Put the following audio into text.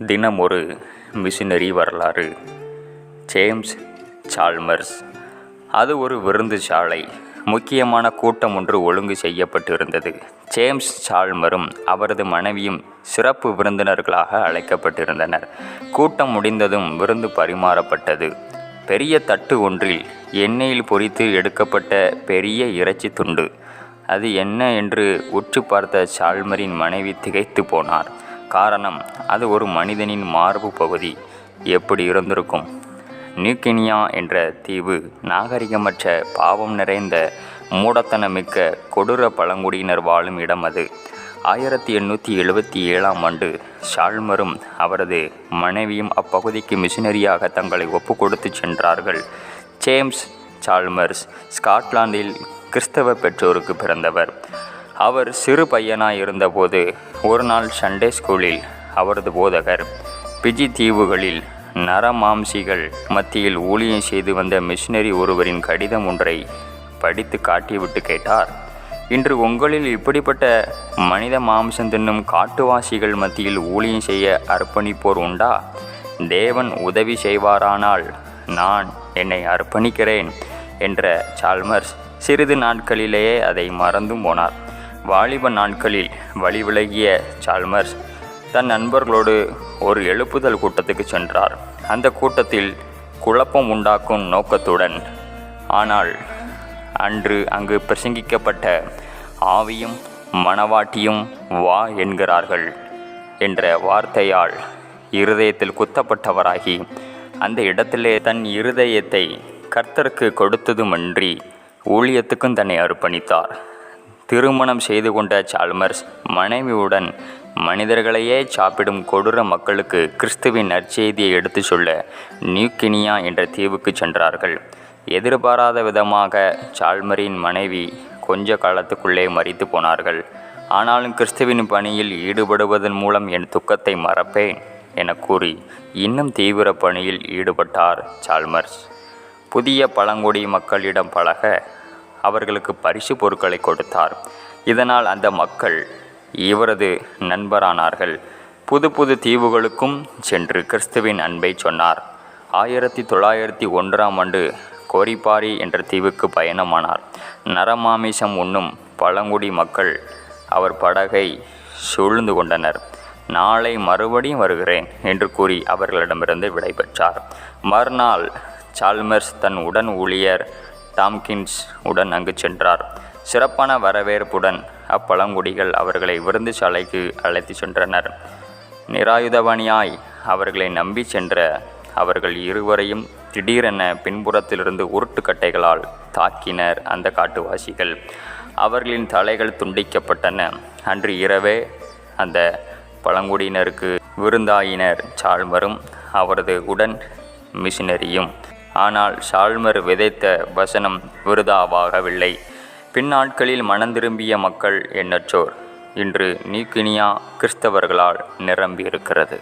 தினம் ஒரு மிஷினரி வரலாறு. James Chalmers. அது ஒரு விருந்து சாலை. முக்கியமான கூட்டம் ஒன்று ஒழுங்கு செய்யப்பட்டிருந்தது. ஜேம்ஸ் சால்மரும் அவரது மனைவியும் சிறப்பு விருந்தினர்களாக அழைக்கப்பட்டிருந்தனர். கூட்டம் முடிந்ததும் விருந்து பரிமாறப்பட்டது. பெரிய தட்டு ஒன்றில் எண்ணெயில் பொரித்து எடுக்கப்பட்ட பெரிய இறைச்சி துண்டு. அது என்ன என்று உற்று பார்த்த சால்மரின் மனைவி திகைத்து போனார். காரணம், அது ஒரு மனிதனின் மார்பு பகுதி. எப்படி இருந்திருக்கும்? நியூகினியா என்ற தீவு நாகரிகமற்ற, பாவம் நிறைந்த, மூடத்தனமிக்க கொடூர பழங்குடியினர் வாழும் இடம் அது. 1877 சால்மரும் அவரது மனைவியும் அப்பகுதிக்கு மிஷினரியாக தங்களை ஒப்புக்கொடுத்து சென்றார்கள். ஜேம்ஸ் சால்மர்ஸ் ஸ்காட்லாந்தில் கிறிஸ்தவ பெற்றோருக்கு பிறந்தவர். அவர் சிறு பையனாய் இருந்தபோது ஒரு நாள் சண்டே ஸ்கூலில் அவரது போதகர் பிஜி தீவுகளில் நரமாம்சிகள் மத்தியில் ஊழியம் செய்து வந்த மிஷினரி ஒருவரின் கடிதம் ஒன்றை படித்து காட்டிவிட்டு கேட்டார், இன்று உங்களில் இப்படிப்பட்ட மனித மாம்சம் தின்னும் காட்டுவாசிகள் மத்தியில் ஊழியம் செய்ய அர்ப்பணிப்போர் உண்டா? தேவன் உதவி செய்வாரானால் நான் என்னை அர்ப்பணிக்கிறேன் என்ற சால்மர்ஸ் சிறிது நாட்களிலேயே அதை மறந்தும் போனார். வாலிப நாட்களில் வழி விலகிய சால்மர்ஸ் தன் நண்பர்களோடு ஒரு எழுப்புதல் கூட்டத்துக்கு சென்றார். அந்த கூட்டத்தில் குழப்பம் உண்டாக்கும் நோக்கத்துடன், ஆனால் அன்று அங்கு பிரசங்கிக்கப்பட்ட ஆவியும் மணவாட்டியும் வா என்கிறார்கள் என்ற வார்த்தையால் இருதயத்தில் குத்தப்பட்டவராகி அந்த இடத்திலே தன் இருதயத்தை கர்த்தருக்கு கொடுத்ததுமன்றி ஊழியத்துக்கும் தன்னை அர்ப்பணித்தார். திருமணம் செய்து கொண்ட சால்மர்ஸ் மனைவியுடன் மனிதர்களையே சாப்பிடும் கொடூர மக்களுக்கு கிறிஸ்துவின் நற்செய்தியை எடுத்து சொல்ல நியூகினியா என்ற தீவுக்கு சென்றார்கள். எதிர்பாராத விதமாக சால்மரின் மனைவி கொஞ்ச காலத்துக்குள்ளே மரித்து போனார்கள். ஆனாலும் கிறிஸ்துவின் பணியில் ஈடுபடுவதன் மூலம் என் துக்கத்தை மறப்பேன் என கூறி இன்னும் தீவிர பணியில் ஈடுபட்டார் சால்மர்ஸ். புதிய பழங்குடி மக்களிடம் பழக அவர்களுக்கு பரிசு பொருட்களை கொடுத்தார். இதனால் அந்த மக்கள் இவரது நண்பரானார்கள். புது புது தீவுகளுக்கும் சென்று கிறிஸ்துவின் அன்பை சொன்னார். 1901 கோரிபாரி என்ற தீவுக்கு பயணமானார். நரமாமிசம் உண்ணும் பழங்குடி மக்கள் அவர் படகை சூழ்ந்து கொண்டனர். நாளை மறுபடியும் வருகிறேன் என்று கூறி அவர்களிடமிருந்து விடைபெற்றார். மறுநாள் சால்மர்ஸ் தன் உடன் ஊழியர் டாம்கின்ஸ் உடன் அங்கு சென்றார். சிறப்பான வரவேற்புடன் அப்பழங்குடிகள் அவர்களை விருந்து சாலைக்கு அழைத்து சென்றனர். நிராயுதபாணியாய் அவர்களை நம்பி சென்ற அவர்கள் இருவரையும் திடீரென பின்புறத்திலிருந்து உருட்டுக்கட்டைகளால் தாக்கினர் அந்த காட்டுவாசிகள். அவர்களின் தலைகள் துண்டிக்கப்பட்டன. அன்று இரவே அந்த பழங்குடியினருக்கு விருந்தாயினர் சால்மரும் அவரது உடன் மிஷினரியும். ஆனால் சால்மர் விதைத்த வசனம் விருதாவாகவில்லை. பின்னாட்களில் மனந்திரும்பிய மக்கள் எண்ணற்றோர். இன்று நியூகினியா கிறிஸ்தவர்களால் நிரம்பியிருக்கிறது.